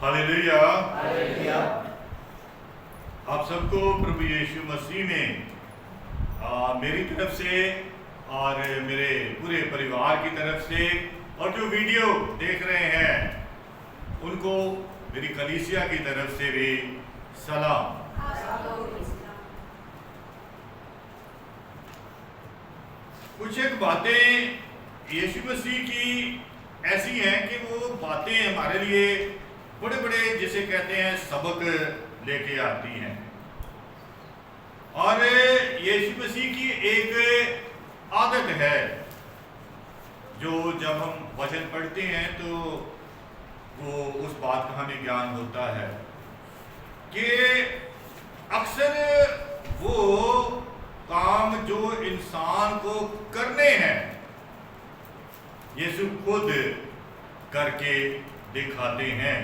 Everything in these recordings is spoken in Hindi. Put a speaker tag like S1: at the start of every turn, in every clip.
S1: हालेलुया।
S2: हालेलुया।
S1: आप सबको प्रभु यीशु मसीह में मेरी तरफ से और मेरे पूरे परिवार की तरफ से और जो वीडियो देख रहे हैं उनको मेरी कलीसिया की तरफ से भी सलाम। कुछ एक बातें यीशु मसीह की ऐसी हैं कि वो बातें हमारे लिए बड़े बड़े जिसे कहते हैं सबक लेके आती हैं। और यीशु मसीह की एक आदत है जो जब हम वचन पढ़ते हैं तो वो उस बात का हमें ज्ञान होता है कि अक्सर वो काम जो इंसान को करने हैं यीशु खुद करके दिखाते हैं।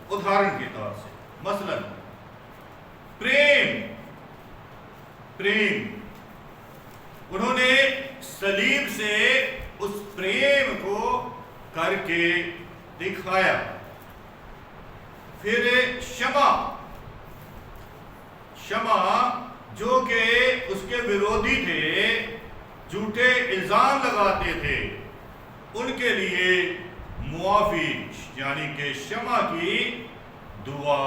S1: उदाहरण के तौर से मसलन प्रेम उन्होंने सलीब से उस प्रेम को करके दिखाया। फिर क्षमा जो कि उसके विरोधी थे, झूठे इल्जाम लगाते थे, उनके लिए मुआफी यानी कि क्षमा की दुआ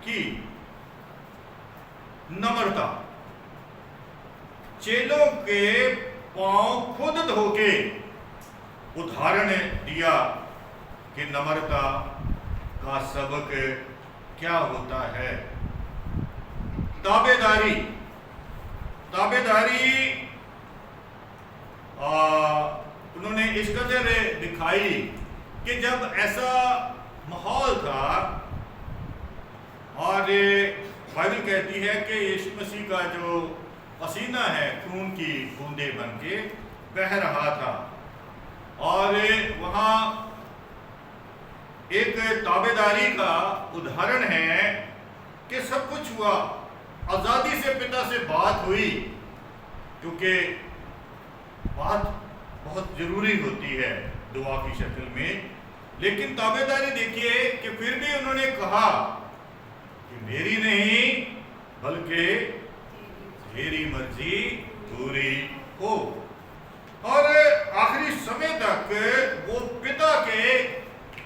S1: की। नम्रता, चेलों के पांव खुद धोके उदाहरण दिया कि नम्रता का सबक क्या होता है। ताबेदारी उन्होंने इस कदर दिखाई कि जब ऐसा माहौल था और बाइबल कहती है कि यीशु मसीह का जो पसीना है खून की बूंदें बन के बह रहा था और वहाँ एक ताबेदारी का उदाहरण है कि सब कुछ हुआ, आज़ादी से पिता से बात हुई, क्योंकि बात बहुत जरूरी होती है दुआ की शक्ल में। लेकिन ताबेदारी देखिए कि फिर भी उन्होंने कहा कि मेरी नहीं बल्कि तेरी मर्जी पूरी हो। और आखिरी समय तक वो पिता के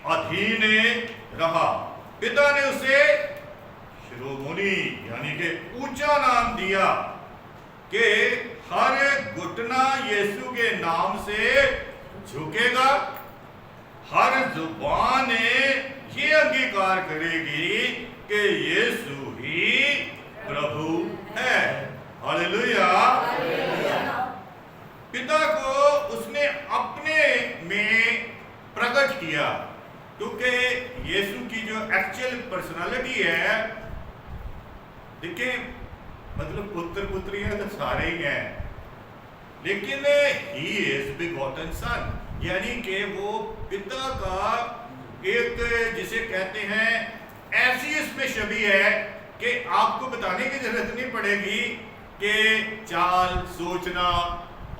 S1: अधीन रहा। पिता ने उसे शिरोमणि यानी कि ऊंचा नाम दिया कि हर घुटना यीशु के नाम से झुकेगा, हर जुबान ये अंगीकार करेगी कि यीशु ही प्रभु है। हालेलुया। पिता को उसने अपने में प्रकट किया, क्योंकि यीशु की जो एक्चुअल पर्सनालिटी है, देखिए मतलब पुत्र पुत्रियां तो सारे ही हैं, लेकिन ही इज बिगॉटन सन, यानी कि वो पिता का एक जिसे कहते हैं ऐसी इसमें छवि है कि आपको बताने की जरूरत नहीं पड़ेगी कि चाल सोचना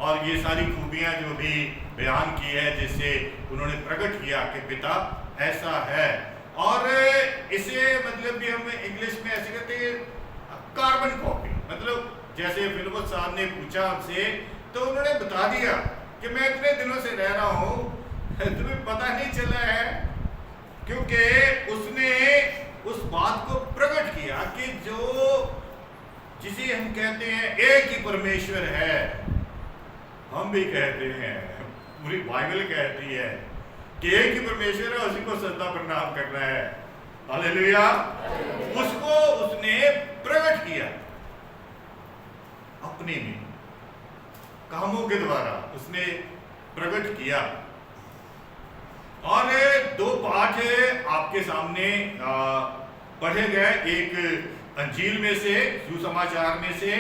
S1: और ये सारी खूबियां जो भी बयान की है जिससे उन्होंने प्रकट किया कि पिता ऐसा है। और इसे मतलब भी हम इंग्लिश में ऐसे कहते हैं कार्बन कॉपी। मतलब जैसे फिलिपस साहब ने पूछा हमसे तो उन्होंने बता दिया कि मैं इतने दिनों से रह रहा हूं, तुम्हें पता नहीं चला है, क्योंकि उसने उस बात को प्रकट किया कि जो जिसे हम कहते हैं एक ही परमेश्वर है। हम भी कहते हैं, पूरी बाइबल कहती है कि एक ही परमेश्वर है, उसी को सजदा प्रणाम करना है। हालेलुया। उसको उसने प्रकट किया अपने में, कामों के द्वारा उसने प्रकट किया। और दो पाठ आपके सामने पढ़े गए, एक अंजील में से, सुसमाचार में से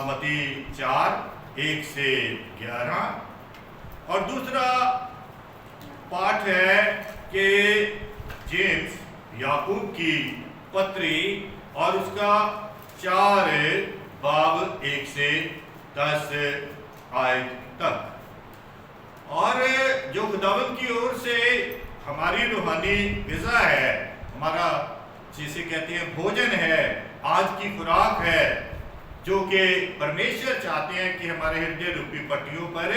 S1: मत्ती 4:1 से 11, और दूसरा पाठ है कि जेम्स याकूब की पत्री और उसका 4:1 से 10 आयत तक। और जो खुदावंद की ओर से हमारी रूहानी ग़िज़ा है, हमारा जिसे कहते हैं भोजन है, आज की खुराक है, जो कि परमेश्वर चाहते हैं कि हमारे हृदय रूपी पट्टियों पर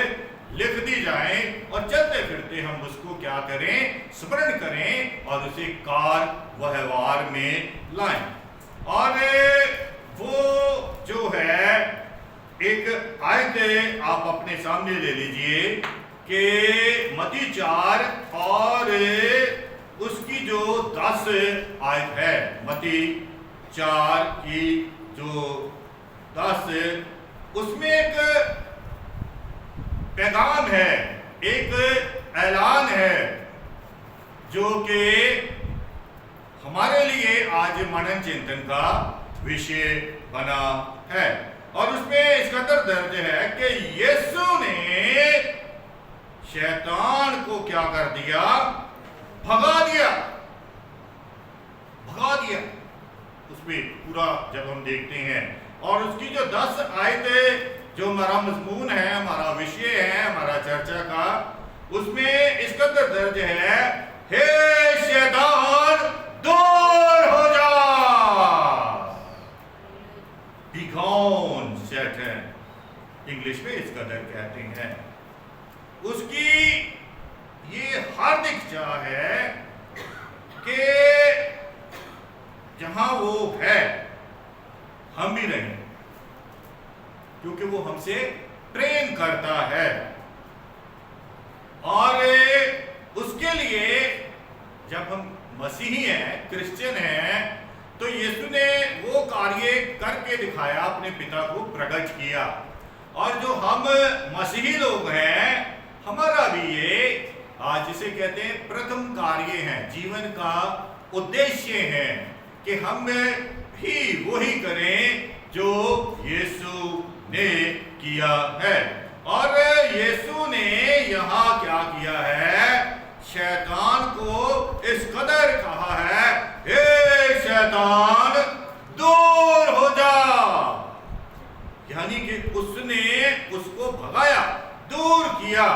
S1: लिख दी जाए और चलते फिरते हम उसको क्या करें, स्मरण करें और उसे कार व्यवहार में लाएं। और वो जो है एक आयत आप अपने सामने ले लीजिए कि मत्ती 4 और उसकी जो 10 आयत है, मत्ती 4 की जो 10, उसमें एक पैगाम है, एक ऐलान है जो कि हमारे लिए आज मनन चिंतन का विषय बना है। और उसमें इस कदर दर्ज है कि यीशु ने शैतान को क्या कर दिया, भगा दिया, भगा दिया। उसमें पूरा जब हम देखते हैं और उसकी जो 10 आयतें जो हमारा मजमून है, हमारा विषय है, हमारा चर्चा का, उसमें इस कदर दर्ज है, हे शैतान दूर हो जा, बी गॉन सैटन, इंग्लिश में इस कदर कहते हैं। उसकी ये हार्दिक चाह है कि जहां वो है हम भी रहें, क्योंकि वो हमसे प्रेम करता है। और उसके लिए जब हम मसीही हैं, क्रिश्चियन हैं, तो यीशु ने वो कार्य करके दिखाया, अपने पिता को प्रकट किया। और जो हम मसीही लोग हैं, हमारा भी ये जिसे कहते हैं प्रथम कार्य है, जीवन का उद्देश्य है कि हम भी वही करें जो यीशु ने किया है। और यीशु ने यहाँ क्या किया है, शैतान को इस कदर कहा है, हे शैतान दूर हो जा, यानी कि उसने उसको भगाया, दूर किया।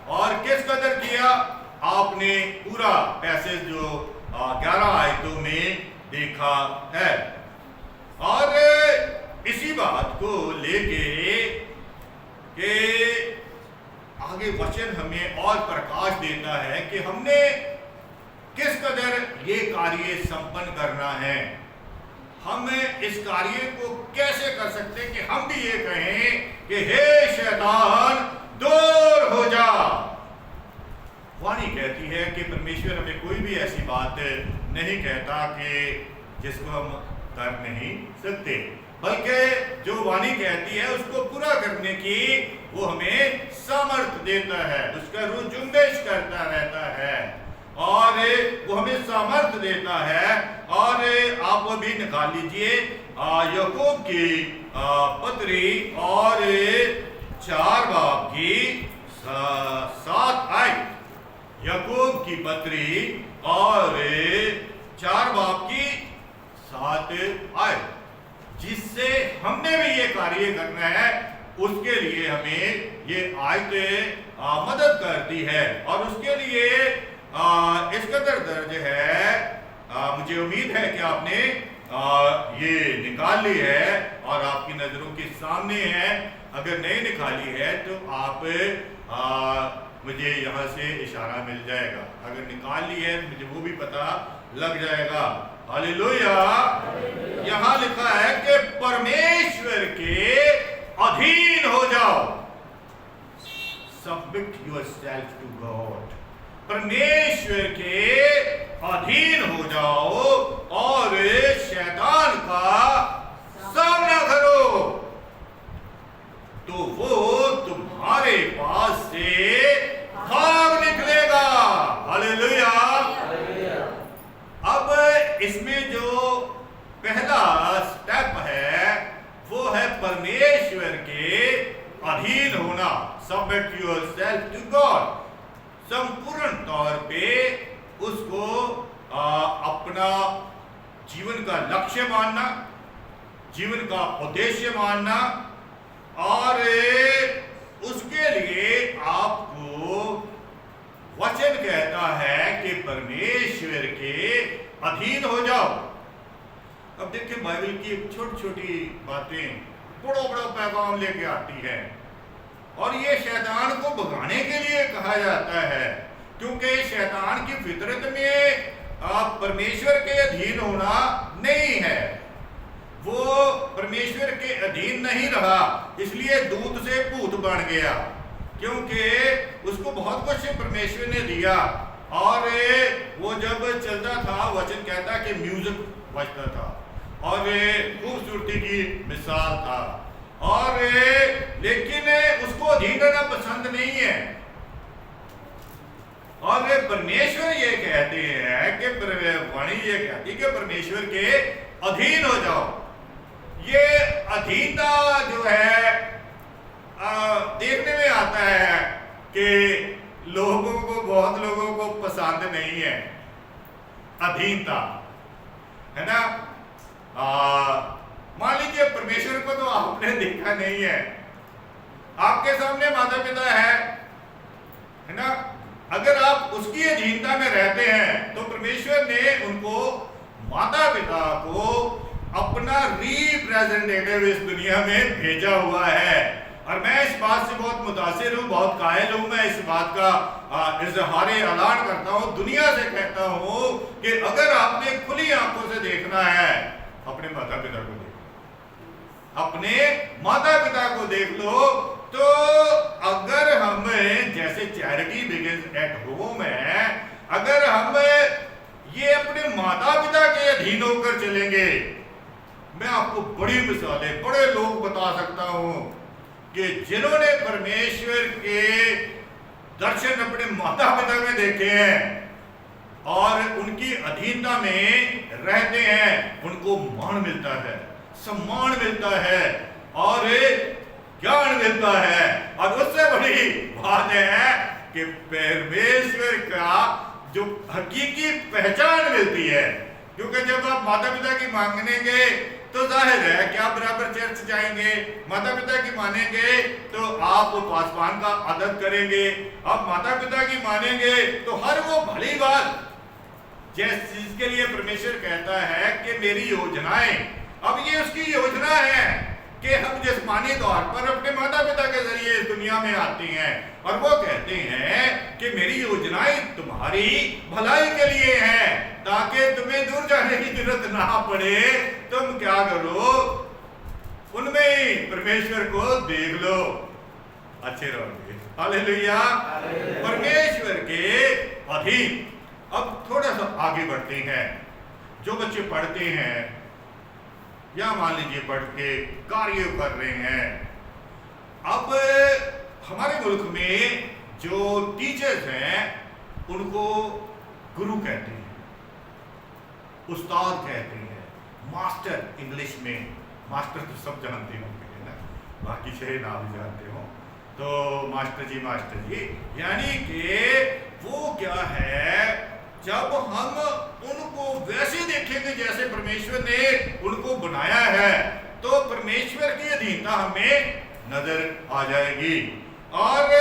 S1: और किस कदर किया, आपने पूरा पैसेज जो 11 आयतों में देखा है। और इसी बात को लेके कि आगे वचन हमें और प्रकाश देता है कि हमने किस कदर ये कार्य संपन्न करना है, हम इस कार्य को कैसे कर सकते हैं कि हम भी ये कहें कि हे शैतान दूर हो जा। वाणी कहती है कि परमेश्वर हमें कोई भी ऐसी बात नहीं कहता कि जिसको हम कर नहीं सकते, बल्कि जो वाणी कहती है उसको पूरा करने की वो हमें सामर्थ्य देता है, उसका रूह जुम्बिश करता रहता है और वो हमें सामर्थ्य देता है। और आप वो भी निकाल लीजिए याकूब की पत्री और 4 बाब की 7 आयत, याकूब की पत्री और 4 बाब की 7 आयत, जिससे हमने भी ये कार्य करना है, उसके लिए हमें ये आयतें मदद करती है। और उसके लिए इस कदर दर्ज है, मुझे उम्मीद है कि आपने ये निकाल ली है और आपकी नजरों के सामने है। अगर नहीं निकाली है तो आप मुझे यहाँ से इशारा मिल जाएगा, अगर निकाल ली है तो मुझे वो भी पता लग जाएगा। हालेलुया। यहाँ लिखा है कि परमेश्वर के अधीन हो जाओ, सबमिट योरसेल्फ टू गॉड, परमेश्वर के अधीन हो जाओ और शैतान का सामना करो, तो वो तुम्हारे पास से भाग निकलेगा। हालेलुया। अब इसमें जो पहला स्टेप है वो है परमेश्वर के अधीन होना, सबमिट योरसेल्फ टू गॉड, संपूर्ण तौर पे उसको अपना जीवन का लक्ष्य मानना, जीवन का उद्देश्य मानना। और उसके लिए आपको वचन कहता है कि परमेश्वर के अधीन हो जाओ। अब देखिए बाइबल की एक छोटी छोटी बातें बड़ा बड़ा पैगाम लेके आती है, और ये शैतान को भगाने के लिए कहा जाता है, क्योंकि शैतान की फितरत में आप परमेश्वर के अधीन होना नहीं है। वो परमेश्वर के अधीन नहीं रहा, इसलिए दूत से भूत बन गया, क्योंकि उसको बहुत कुछ परमेश्वर ने दिया। और वो जब चलता था, वचन कहता कि म्यूजिक बजता था और खूबसूरती की मिसाल था, और लेकिन उसको अधीन रहना पसंद नहीं है। और परमेश्वर ये कहते हैं कि वाणी ये कहती है कि परमेश्वर के अधीन हो जाओ। ये अधीनता जो है देखने में आता है कि लोगों को, बहुत लोगों को पसंद नहीं है अधीनता, है ना। मान लीजिए परमेश्वर को तो आपने देखा नहीं है, आपके सामने माता पिता है ना। अगर आप उसकी अधीनता में रहते हैं तो परमेश्वर ने उनको, माता पिता को, अपना रिप्रेजेंटेटिव इस दुनिया में भेजा हुआ है। और मैं इस बात से बहुत मुतासिर हूँ, बहुत कायल हूँ। मैं इस बात का इजहार ऐलान करता हूँ, दुनिया से कहता हूँ कि अगर आपने खुली आंखों से देखना है, अपने माता पिता को देखो, अपने माता पिता को देख लो। तो अगर हम, जैसे चैरिटी बिगिंस एट होम है, अगर हम ये अपने माता पिता के अधीन होकर चलेंगे, मैं आपको बड़ी मिसालें, बड़े लोग बता सकता हूं कि जिन्होंने परमेश्वर के दर्शन अपने माता पिता में देखे हैं और उनकी अधीनता में रहते हैं, उनको मान मिलता है, सम्मान मिलता है और ज्ञान मिलता है। और उससे बड़ी बात है कि परमेश्वर का जो हकीकी पहचान मिलती है। क्योंकि जब आप माता पिता की मांगेंगे तो जाहिर है कि आप बराबर चर्च जाएंगे, माता पिता की मानेंगे तो आप पासवान का आदत करेंगे, आप माता पिता की मानेंगे तो हर वो भली बात जिस चीज के लिए परमेश्वर कहता है कि मेरी योजनाएं, अब ये उसकी योजना है कि हम जिस्मानी तौर पर अपने माता पिता के जरिए इस दुनिया में आते हैं, और वो कहते हैं कि मेरी योजनाएं तुम्हारी भलाई के लिए हैं, ताकि तुम्हें दूर जाने की जरूरत ना पड़े। तुम क्या करो, उनमें परमेश्वर को देख लो, अच्छे रहोगे। हालेलुया, परमेश्वर के अधीन। अब थोड़ा सा आगे बढ़ते हैं। जो बच्चे पढ़ते हैं या मान लीजिए पढ़ के कार्य कर रहे हैं, अब हमारे मुल्क में जो टीचर्स हैं उनको गुरु कहते हैं, उस्ताद कहते हैं, मास्टर इंग्लिश में, मास्टर तो सब जानते होंगे ना, बाकी शहर नाम भी जानते हो, तो मास्टर जी, यानी कि वो क्या है, जब हम उनको वैसे देखेंगे जैसे परमेश्वर ने उनको बनाया है, तो परमेश्वर की अधीनता हमें नजर आ जाएगी। और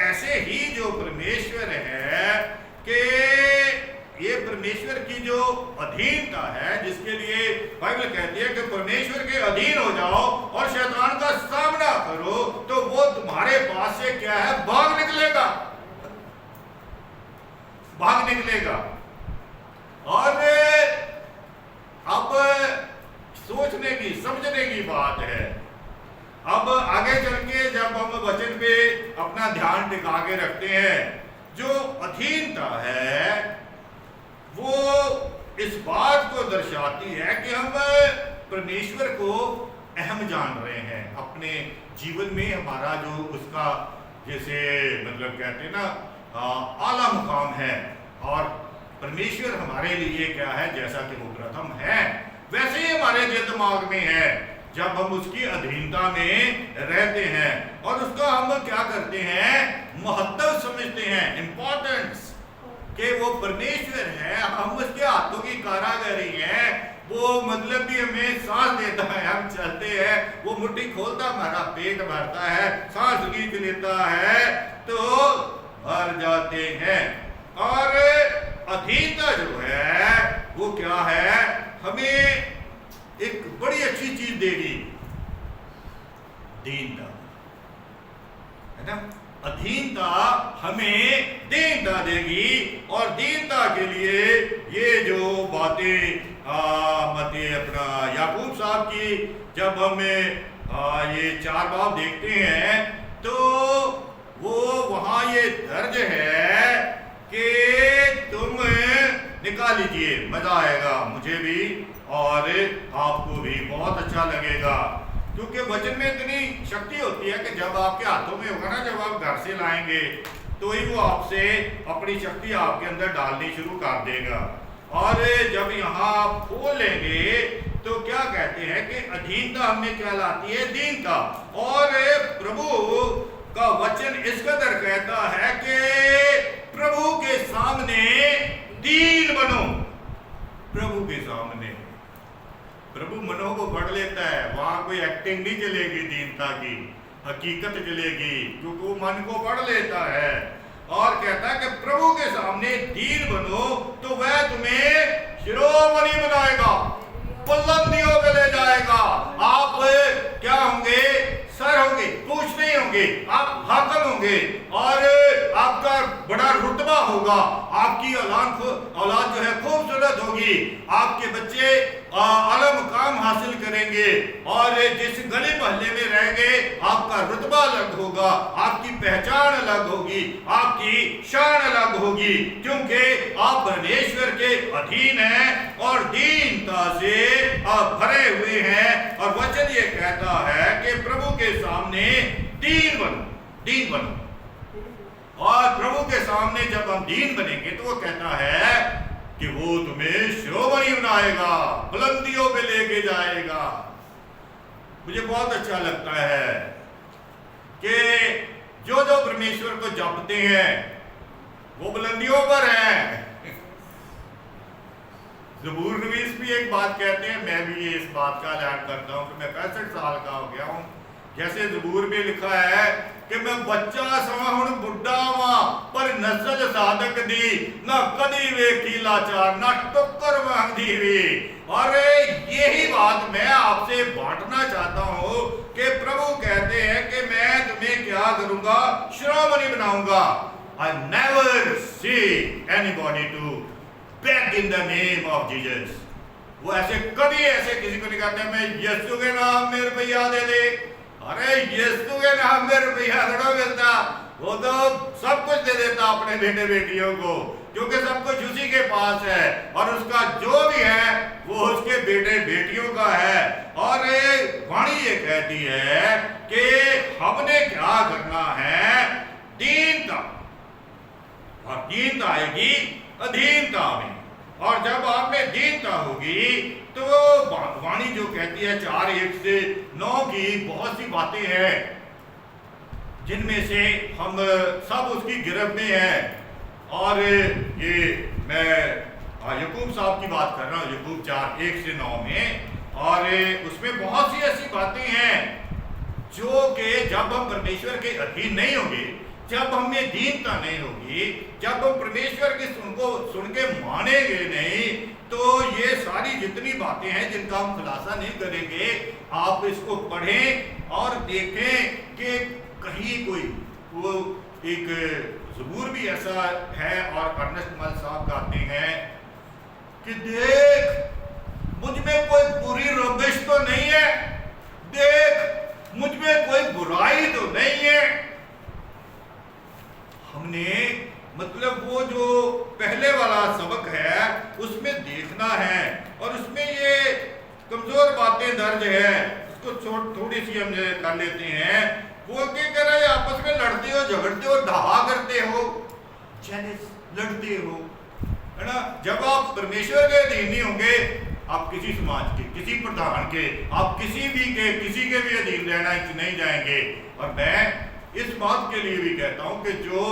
S1: ऐसे ही जो परमेश्वर है कि ये परमेश्वर की जो अधीनता है, जिसके लिए बाइबल कहती है कि परमेश्वर के अधीन हो जाओ और शैतान का सामना करो, तो वो तुम्हारे पास से क्या है, भाग निकलेगा। और अब सोचने की, समझने की बात है। अब आगे चल के जब हम वचन पे अपना ध्यान टिका के रखते हैं, जो अधीनता है वो इस बात को दर्शाती है कि हम परमेश्वर को अहम जान रहे हैं अपने जीवन में। हमारा जो उसका जैसे मतलब कहते हैं ना आला मुकाम है, और परमेश्वर हमारे लिए क्या है, जैसा कि वो प्रथम है वैसे ही हमारे दिमाग में है। जब हम उसकी अधीनता में रहते हैं और उसका हम क्या करते हैं, महत्व समझते हैं, इंपॉर्टेंस, कि वो परमेश्वर है, हम उसके हाथों की कारागरी है, वो मतलब भी हमें सांस देता है, हम चलते हैं, वो मुट्ठी खोलता हमारा पेट भरता है, सांस खींच लेता है तो भर जाते हैं। और अधीनता जो है वो क्या है, हमें एक बड़ी अच्छी चीज देगी, दीनता, है ना। अधीनता हमें दीनता देगी, और दीनता के लिए ये जो बातें मते अपना याकूब साहब की जब हमें ये 4 बाब देखते हैं तो वो वहां ये दर्ज है कि तुम निकाल लीजिए, मजा आएगा मुझे भी और आपको भी बहुत अच्छा लगेगा, क्योंकि वचन में इतनी शक्ति होती है कि जब आपके हाथों में होगा ना, जब आप घर से लाएंगे तो ही वो आपसे अपनी शक्ति आपके अंदर डालनी शुरू कर देगा। और जब यहाँ आप खोल लेंगे तो क्या कहते हैं कि अधीनता हमें क्या लाती है, दीनता। और प्रभु का वचन इस कदर कहता है कि प्रभु के सामने दीन बनो। प्रभु के सामने, प्रभु मनों को पढ़ लेता है, वहां कोई एक्टिंग नहीं चलेगी, दीनता की हकीकत चलेगी, क्योंकि वो मन को पढ़ लेता है। और कहता है कि प्रभु के सामने दीन बनो तो वह तुम्हें शिरोमणि बनाएगा, बुलंदियों पे ले जाएगा। आप क्या होंगे, सर होंगे, पूछ नहीं होंगे, आप हाकिम होंगे और आपका बड़ा रुतबा होगा, आपकी औलाद जो है खूबसूरत होगी, आपके बच्चे आला मुकाम हासिल करेंगे और जिस गली मोहल्ले में रहेंगे आपका रुतबा अलग होगा, आपकी पहचान अलग होगी, आपकी शान अलग होगी, क्योंकि आप परमेश्वर के अधीन हैं और दीनता से आप भरे हुए हैं। और वचन ये कहता है कि प्रभु के सामने दीन बनो, दीन बनो। और प्रभु के सामने जब हम दीन बनेंगे तो वो कहता है कि वो तुम्हें शिरोमणि बनाएगा, बुलंदियों पे लेके जाएगा। मुझे बहुत अच्छा लगता है कि जो जो परमेश्वर को जपते हैं वो बुलंदियों पर हैं। ज़बूर नवीस भी एक बात कहते हैं, मैं भी ये इस बात का ऐलान करता हूँ कि मैं 65 साल का हो गया हूँ। जैसे ज़बूर में लिखा है कि मैं बच्चा सवा हुण बुढ़ा वा पर नस्ल साधक दी, ना कदी वेखी लाचार, ना टक्कर मांगदी हुई। और यही बात मैं आपसे बांटना चाहता हूँ कि प्रभु कहते हैं कि मैं तुम्हें क्या करूंगा, शिरोमणि बनाऊंगा। I never see anybody to beg in the name of Jesus। वो ऐसे कभी ऐसे किसी को नहीं कहते मैं यीशु के नाम में रुपया दे दे, अरे यीशु के नाम में रुपया थोड़ा मिलता, वो तो सब कुछ दे देता अपने बेटे बेटियों को, क्योंकि सब कुछ उसी के पास है और उसका जो भी है वो उसके बेटे बेटियों का है। और वाणी ये कहती है कि हमने क्या करना है, दीनता, और दीनता आएगी अधीनता में। और जब आप में दीनता होगी तो वाणी जो कहती है 4:1 से 9 की बहुत सी बातें हैं जिनमें से हम सब उसकी गिरफ्त में हैं। और ये मैं याकूब साहब की बात कर रहा हूँ, याकूब 4:1 से 9 में। और उसमें बहुत सी ऐसी बातें हैं जो कि जब हम परमेश्वर के अधीन नहीं होंगे, जब हमें दीनता नहीं होगी, जब हम परमेश्वर की सुन के मानेंगे नहीं, तो ये सारी जितनी बातें हैं जिनका हम खुलासा नहीं करेंगे, आप इसको पढ़ें और देखें कि कहीं कोई वो एक ज़बूर भी ऐसा है और अर्नेस्ट मल साहब गाते हैं कि देख मुझ में कोई बुरी रबिश तो नहीं है, देख मुझ में कोई बुराई तो नहीं है। हमने मतलब वो जो पहले वाला सबक है उसमें देखना है और उसमें ये कमजोर बातें दर्ज है, उसको थोड़ी सी हम कर लेते हैं। वो क्या कह रहा है, आपस में लड़ते हो, झगड़ते हो, ढहा करते हो, लड़ते हो, है ना। जब आप परमेश्वर के अधीन नहीं होंगे, आप किसी समाज के, किसी प्रधान के, आप किसी के भी अधीन रहना नहीं जाएंगे। और मैं इस बात के लिए भी कहता हूं कि जो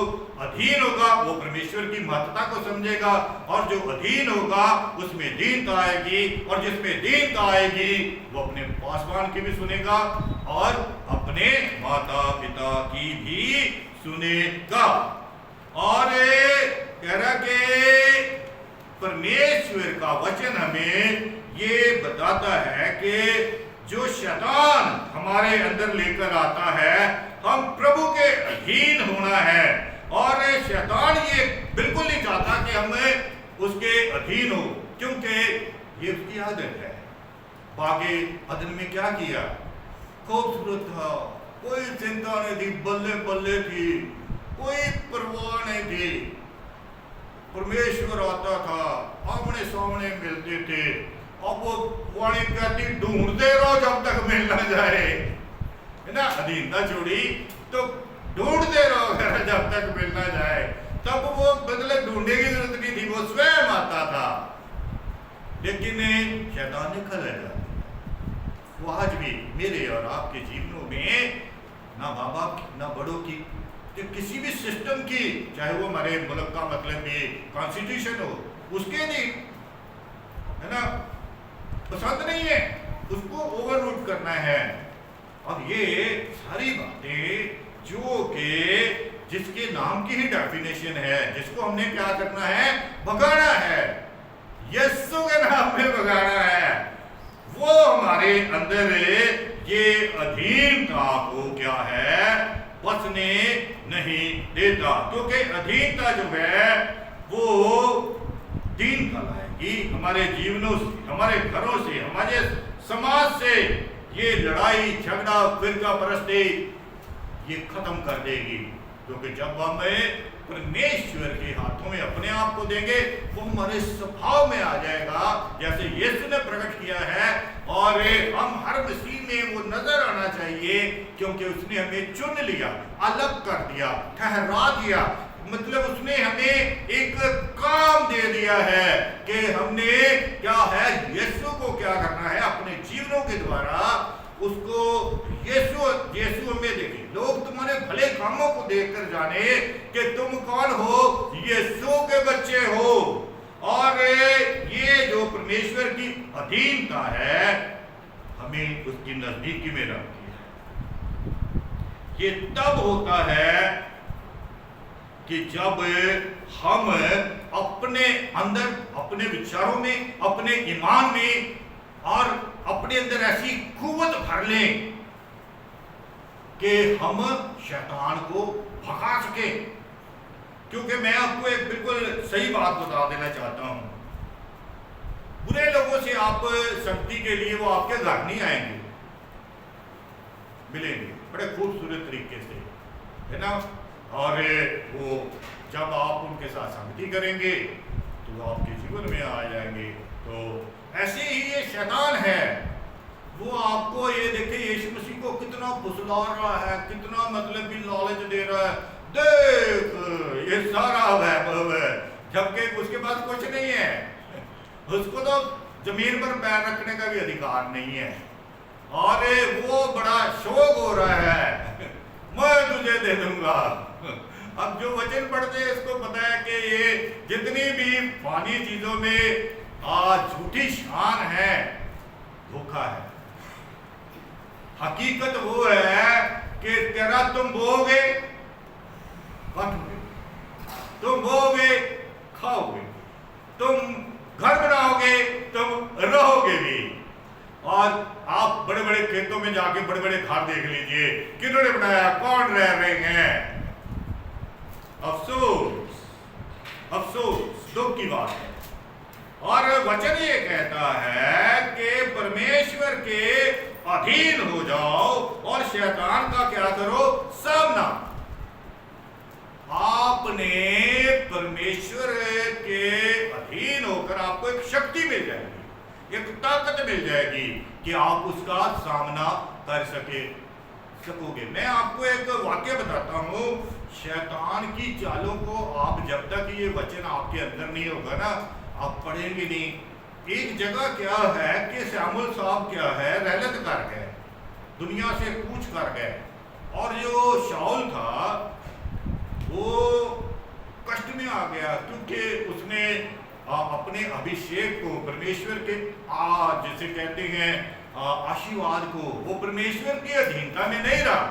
S1: अधीन होगा वो परमेश्वर की महत्ता को समझेगा, और जो अधीन होगा उसमें दीनता आएगी, और जिसमें दीनता आएगी वो अपने पासवान की भी सुनेगा और अपने माता पिता की भी सुनेगा। और कह रहा कि का वचन हमें ये बताता है कि जो शैतान हमारे अंदर लेकर आता है, हम प्रभु के अधीन होना है। और शैतान ये बिल्कुल नहीं चाहता कि हम उसके अधीन हो, क्योंकि ये उसकी आदत है। बाकी अदन में क्या किया, खूबसूरत था, कोई चिंता नहीं थी, बल्ले बल्ले थी, कोई परवाह नहीं थी। परमेश्वर आता था, आमने सामने मिलते थे। अब वो वाणी कहती ढूंढते रहो जब तक मिल ना जाए, है ना, अधीनता छोड़ी तो ढूंढते रहो जब तक मिल ना जाए। तब वो बदले ढूंढने की जरूरत नहीं थी, वो स्वयं आता था। लेकिन शैतान ने खलल डाल दिया। वो आज भी मेरे और आपके जीवनों में ना माँ बाप की, ना बड़ों की, कि किसी भी सिस्टम की, चाहे वो हमारे मुल्क का मतलब भी कॉन्स्टिट्यूशन हो, उसके नहीं, है ना, पसंद नहीं है, उसको ओवररूट करना है। अब ये सारी बातें जो कि जिसके नाम की ही डेफिनेशन है, जिसको हमने क्या करना है, भगाना है, यीशु के नाम में भगाना है, वो हमारे अंदर ये अधीनता को क्या है, बसने नहीं देता। क्योंकि अधीनता जो है वो दीनता लाएगी हमारे जीवनों से, हमारे घरों से, हमारे समाज से। ये लड़ाई झगड़ा फिरका परस्ती ये खत्म कर देगी। क्योंकि जब हम परमेश्वर के हाथों में अपने आप को देंगे, वो हमारे स्वभाव में आ जाएगा, जैसे यीशु ने प्रकट किया है। और हम हर मसीह में वो नजर आना चाहिए, क्योंकि उसने हमें चुन लिया, अलग कर दिया, ठहरा दिया। मतलब उसने हमें एक काम दे दिया है कि हमने क्या है, यीशु को क्या करना है अपने जीवनों के द्वारा, उसको यीशु हमें देखे, लोग तुम्हारे भले कामों को देखकर जाने कि तुम कौन हो, यीशु के बच्चे हो। और ये जो परमेश्वर की अधीनता है हमें उसकी नजदीकी में रखती है। ये तब होता है कि जब हम अपने अंदर, अपने विचारों में, अपने ईमान में और अपने अंदर ऐसी कुव्वत भर लें कि हम शैतान को भगा सके। क्योंकि मैं आपको एक बिल्कुल सही बात बता देना चाहता हूं, बुरे लोगों से आप सख्ती के लिए वो आपके घर नहीं आएंगे, मिलेंगे बड़े खूबसूरत तरीके से, है ना। और वो जब आप उनके साथ संगति करेंगे तो आपके जीवन में आ जाएंगे। तो ऐसे ही ये शैतान है, वो आपको ये देखे यीशु मसीह को कितना फुसला रहा है, कितना मतलब कि लालच दे रहा है, देख ये सारा वैभव है, जबकि उसके पास कुछ नहीं है, उसको तो जमीन पर पैर रखने का भी अधिकार नहीं है। और वो बड़ा शौक हो रहा है, मैं तुझे दे दूंगा। अब जो वचन पढ़ते हैं इसको पता है कि ये जितनी भी फानी चीजों में झूठी शान है, धोखा है। हकीकत वो है कि तेरा तुम बोओगे काटोगे, तुम बोओगे खाओगे, तुम घर बनाओगे तुम रहोगे भी। और आप बड़े बड़े खेतों में जाके बड़े बड़े घर देख लीजिए, किन्होंने बनाया, कौन रह रहे हैं। अफसोस, अफसोस, दुख की बात है। और वचन ये कहता है कि परमेश्वर के अधीन हो जाओ और शैतान का क्या करो, सामना। आपने परमेश्वर के अधीन होकर आपको एक शक्ति मिल जाएगी, एक ताकत मिल जाएगी कि आप उसका सामना कर सकोगे। मैं आपको एक वाक्य बताता हूं, शैतान की चालों को आप जब तक ये वचन आपके अंदर नहीं होगा ना, आप पढ़ेंगे नहीं। एक जगह क्या है कि श्यामुल साहब क्या है, रहलत कर गए, दुनिया से कूच कर गए। और जो शाऊल था वो कष्ट में आ गया, क्योंकि उसने अपने अभिषेक को, परमेश्वर के जैसे कहते हैं आशीर्वाद को, वो परमेश्वर की अधीनता में नहीं रहा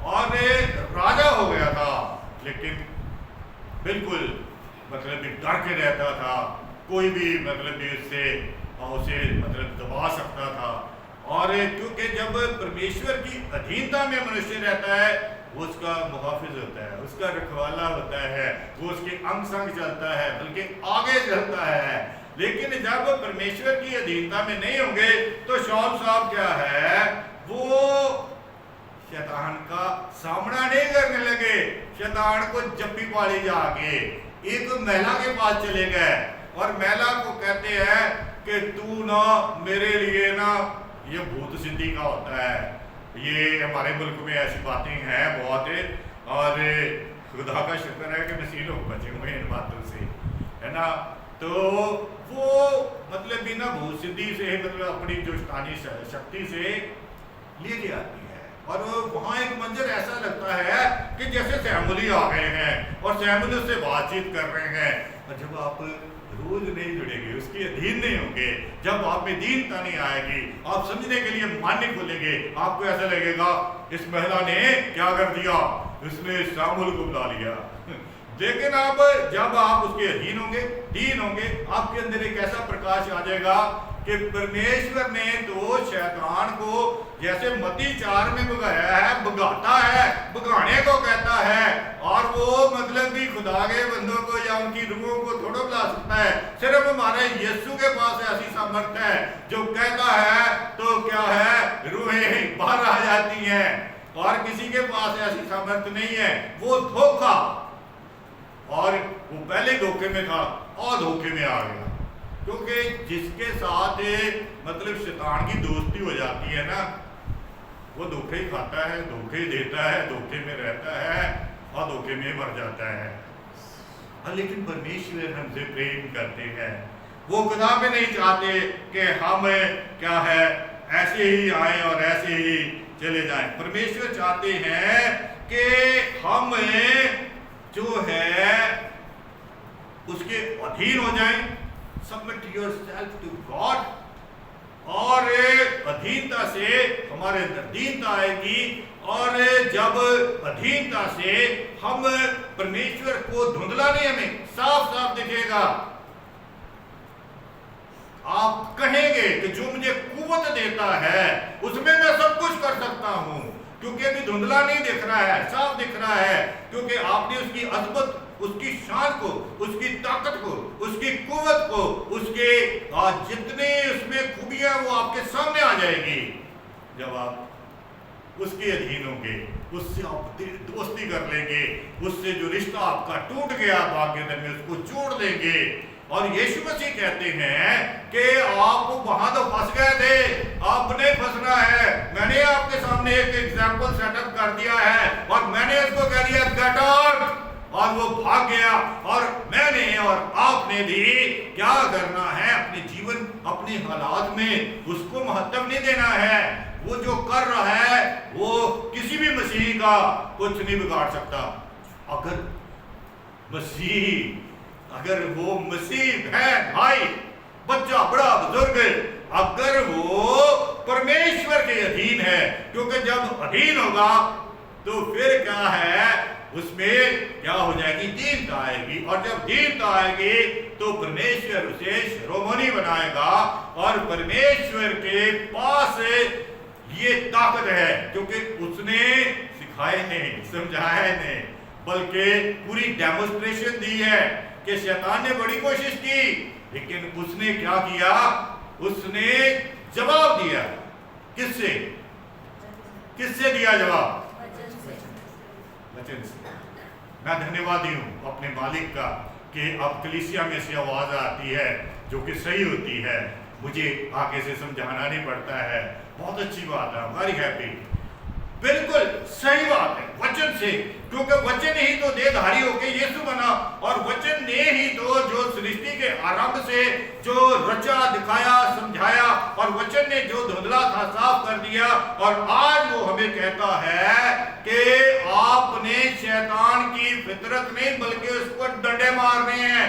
S1: और राजा हो गया था, लेकिन बिल्कुल मतलब डर के रहता था कोई भी मतलब भी उससे उसे मतलब दबा सकता था। और क्योंकि जब परमेश्वर की अधीनता में मनुष्य रहता है, वो उसका मुहाफिज होता है, उसका रखवाला होता है, वो उसके अंग संग चलता है, बल्कि आगे चलता है। लेकिन जब परमेश्वर की अधीनता में नहीं होंगे तो शाऊल साहब क्या है, वो शैतान का सामना नहीं करने लगे, शैतान को जप्पी पाली जाके एक महिला के पास चले गए और महिला को कहते हैं कि तू ना मेरे लिए ना, ये भूत सिद्धि का होता है, ये हमारे मुल्क में ऐसी बातें हैं बहुत, और खुदा का शुक्र है कि मसीह लोग बचे हुए इन बातों से, है ना। तो वो मतलब बिना भूत सिद्धि से मतलब अपनी जो शैतानी शक्ति से लेके आती है। और वहाँ एक मंजर ऐसा लगता है कि जैसे सैमुली आ गए हैं और सैमुली उससे बातचीत कर रहे हैं। और जब आप रोज नहीं जुड़ेंगे, उसके अधीन नहीं होंगे, जब आप में दीनता नहीं आएगी, आप समझने के लिए मन नहीं खुलेंगे, आपको ऐसा लगेगा इस महिला ने क्या कर दिया, उसने सैमुल को बुला लिया। लेकिन अब जब आप उसके अधीन होंगे, दीन होंगे, आपके अंदर एक ऐसा प्रकाश आ जाएगा कि परमेश्वर ने तो शैतान को जैसे मत्ती 4 में भगाया है, भगाता है, भगाने को कहता है, और वो मतलब भी खुदा के बंदों को या उनकी रूहों को थोड़ा बुला सकता है। सिर्फ हमारे यीशु के पास ऐसी सामर्थ्य है, जो कहता है तो क्या है, रूहें बाहर आ जाती हैं। और किसी के पास ऐसी सामर्थ्य नहीं है, वो धोखा, और वो पहले धोखे में था और धोखे में आ गया। क्योंकि जिसके साथ मतलब शैतान की दोस्ती हो जाती है ना, वो धोखे ही खाता है, धोखे ही देता है, धोखे में रहता है और धोखे में मर जाता है। लेकिन परमेश्वर हमसे प्रेम करते हैं, वो खुदा में नहीं चाहते कि हम क्या है ऐसे ही आए और ऐसे ही चले जाएं। परमेश्वर चाहते हैं कि हम जो है उसके अधीन हो जाएं, सबमिट योरसेल्फ टू गॉड, और अधीनता से हमारे अंदर दीनता आएगी। और जब अधीनता से हम परमेश्वर को धुंधला नहीं, हमें साफ साफ दिखेगा। आप कहेंगे कि जो मुझे कुव्वत देता है उसमें मैं सब कुछ कर सकता हूं, क्योंकि अभी धुंधला नहीं दिख रहा है, साफ दिख रहा है, क्योंकि आपने उसकी अद्भुत, उसकी शान को, उसकी ताकत को, उसकी कुव्वत को, उसके जितने उसमें खूबियां वो आपके सामने आ जाएगी। जब आप उसके अधीन होंगे, उससे आप दोस्ती कर लेंगे, उससे जो रिश्ता आपका टूट गया भाग्य में उसको जोड़ देंगे। और यीशु मसीह कहते हैं कि आप वहां तो फंस गए थे, आपने फंसना है। मैंने आपके सामने एक एग्जाम्पल सेटअप कर दिया है और मैंने उसको कह दिया गेट आउट, और वो भाग गया। और मैंने और आपने भी क्या करना है, अपने जीवन, अपने हालात में उसको महत्व नहीं देना है। वो जो कर रहा है वो किसी भी मसीह का कुछ नहीं बिगाड़ सकता। अगर वो मसीह है, भाई, बच्चा, बड़ा, बुजुर्ग, अगर वो परमेश्वर के अधीन है, क्योंकि जब अधीन होगा तो फिर क्या है, उसमें क्या हो जाएगी, दीनता आएगी। और जब दीनता आएगी तो परमेश्वर उसे शिरोमणि बनाएगा। और परमेश्वर के पास ये ताकत है, क्योंकि उसने सिखाए नहीं, समझाया नहीं, बल्कि पूरी डेमोस्ट्रेशन दी है कि शैतान ने बड़ी कोशिश की, लेकिन उसने क्या किया, उसने जवाब दिया। किससे दिया जवाब? वचन से। मैं धन्यवादी हूं अपने मालिक का कि अब कलीसिया में से आवाज आती है जो कि सही होती है, मुझे आगे से समझाना नहीं पड़ता है। बहुत अच्छी बात है, वेरी हैप्पी, बिल्कुल सही बात है, वचन से, क्योंकि वचन ही तो देहधारी होके यीशु बना, और वचन ने ही तो जो सृष्टि के आरंभ से जो रचा, दिखाया, समझाया, और वचन ने जो धुंधला था साफ कर दिया। और आज वो हमें कहता है कि आपने शैतान की फितरत नहीं बल्कि उसको डंडे मारने हैं,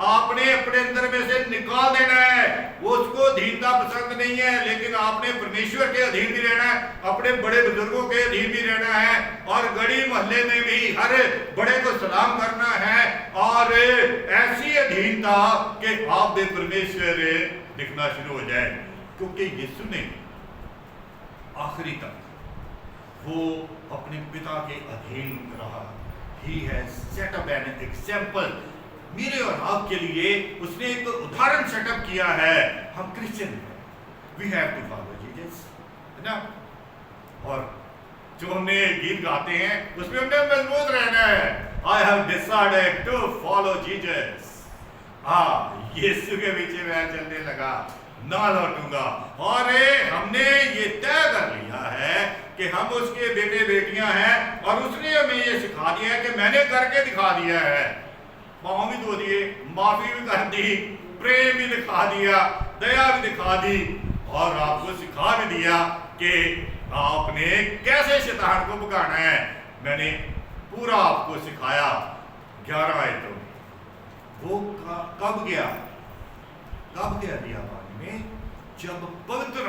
S1: आपने अपने अंदर में से निकाल देना है। वो उसको अधीनता पसंद नहीं है, लेकिन आपने परमेश्वर के अधीन भी रहना है, अपने बड़े बुजुर्गों के अधीन भी रहना है, और गली मोहल्ले में भी हर बड़े को सलाम करना है, और ऐसे ऐसी अधीनता कि आप में परमेश्वर दिखना शुरू हो जाए, क्योंकि यीशु ने आखिरी तक वो अपने पिता के अधीन रहा। He has set up an example। मेरे और आपके लिए उसने एक उदाहरण सेटअप किया है। हम क्रिश्चियन हैं, we have to follow Jesus, है ना। और जो हमने गीत गाते हैं उसमें हमने मजबूत रहना है। I have decided to follow Jesus. हाँ, यीशु के पीछे मैं चलने लगा, ना लौटूंगा। और हमने ये तय कर लिया है कि हम उसके बेटे बेटियां हैं, और उसने हमें ये सिखा दिया है कि मैंने करके दिखा दिया है। पाँव भी धो दिए, माफी भी कर दी, प्रेम भी दिखा दिया, दया भी दिखा दी, और आपको सिखा भी दिया कि आपने कैसे शैतान को भगाना है। मैंने पूरा आपको सिखाया। 11 आयतों में वो कब गया बियाबान में, जब पवित्र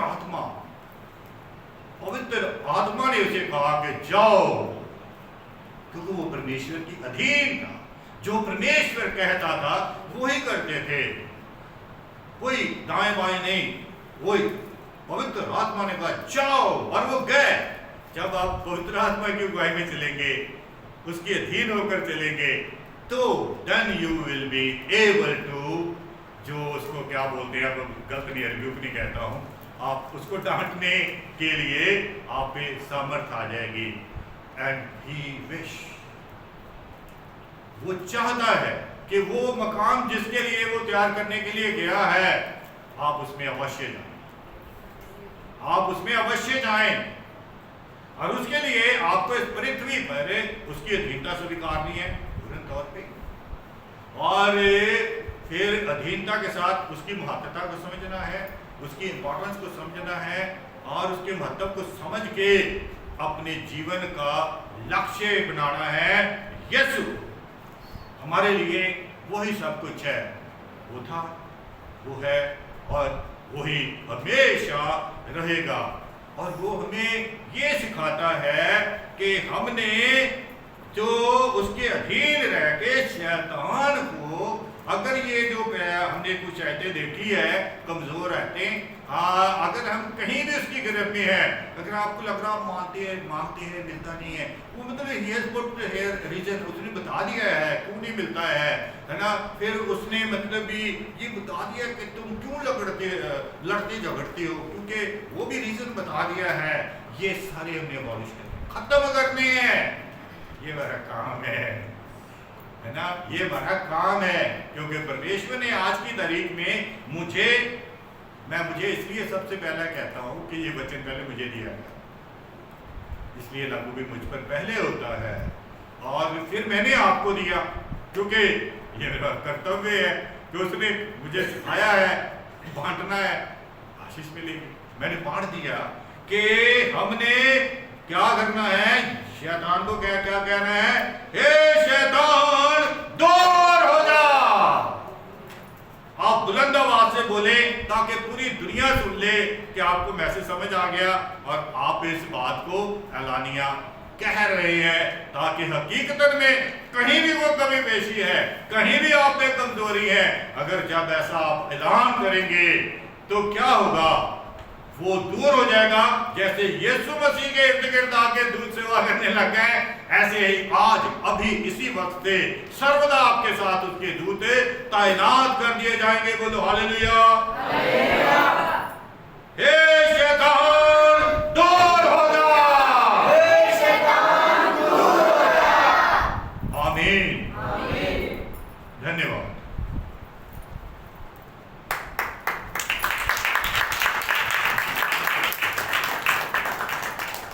S1: आत्मा ने उसे कहा कि जाओ, क्योंकि वो परमेश्वर की अधीन था। जो परमेश्वर कहता था वही करते थे, कोई दाएं बाएं नहीं। वही पवित्र आत्मा ने कहा जाओ, और वो गए। जब आप पवित्र आत्मा की अगुवाई में चलेंगे, उसके अधीन होकर चलेंगे, तो then you will be able to, जो उसको क्या बोलते हैं, अब गलत नहीं, रिब्यूक नहीं कहता हूँ, आप उसको डांटने के लिए आप पे सामर्थ आ जाएगी। एंड ही विश, वो चाहता है कि वो मकाम जिसके लिए वो तैयार करने के लिए गया है, आप उसमें अवश्य जाएं, आप उसमें अवश्य जाएं। और उसके लिए आपको इस पृथ्वी पर उसकी अधीनता स्वीकारनी है पूर्ण तौर पे, और फिर अधीनता के साथ उसकी महत्वता को समझना है, उसकी इंपॉर्टेंस को समझना है, और उसके महत्व को समझ के अपने जीवन का लक्ष्य बनाना है। यीशु हमारे लिए वही सब कुछ है, वो था, वो है, और वही हमेशा रहेगा। और वो हमें ये सिखाता है कि हमने जो उसके अधीन रह के शैतान को, अगर ये जो हमने कुछ आयतें देखी है, कमजोर रहते, अगर हम कहीं भी उसकी गिरफ्त में है, अगर आपको लग रहा मांगते हैं मिलता नहीं है, वो मतलब रीजन उसने बता दिया है क्यों नहीं मिलता है ना। फिर उसने मतलब भी ये बता दिया कि तुम क्यों लड़ते झगड़ते हो, क्योंकि वो भी रीजन बता दिया है। ये सारे हमने अबॉलिश खत्म करने हैं, ये मेरा काम है ना, ये हमारा काम है। क्योंकि परमेश्वर ने आज की तारीख में मुझे इसलिए सबसे पहला कहता हूं कि ये वचन पहले मुझे दिया है, इसलिए लागू भी मुझ पर पहले होता है, और फिर मैंने आपको दिया, क्योंकि ये मेरा कर्तव्य है कि उसने मुझे सिखाया है, बांटना है, आशीष मिलेगी। मैंने बांट दिया कि हमने क्या करना है, शैतान को क्या कहना है, हे शैतान दूर हो जा। आप बुलंद आवाज से बोले ताकि पूरी दुनिया सुन ले कि आपको मैसेज समझ आ गया, और आप इस बात को एलानिया कह रहे हैं, ताकि हकीकत में कहीं भी वो कमी पेशी है, कहीं भी आप में कमजोरी है, अगर जब ऐसा आप ऐलान करेंगे तो क्या होगा, वो दूर हो जाएगा। जैसे यीशु मसीह के इर्द गिर्द आके दूध सेवा करने लग गए, ऐसे ही आज अभी इसी वक्त से सर्वदा आपके साथ उसके दूत तैनात कर दिए जाएंगे। बोलो हालेलुया।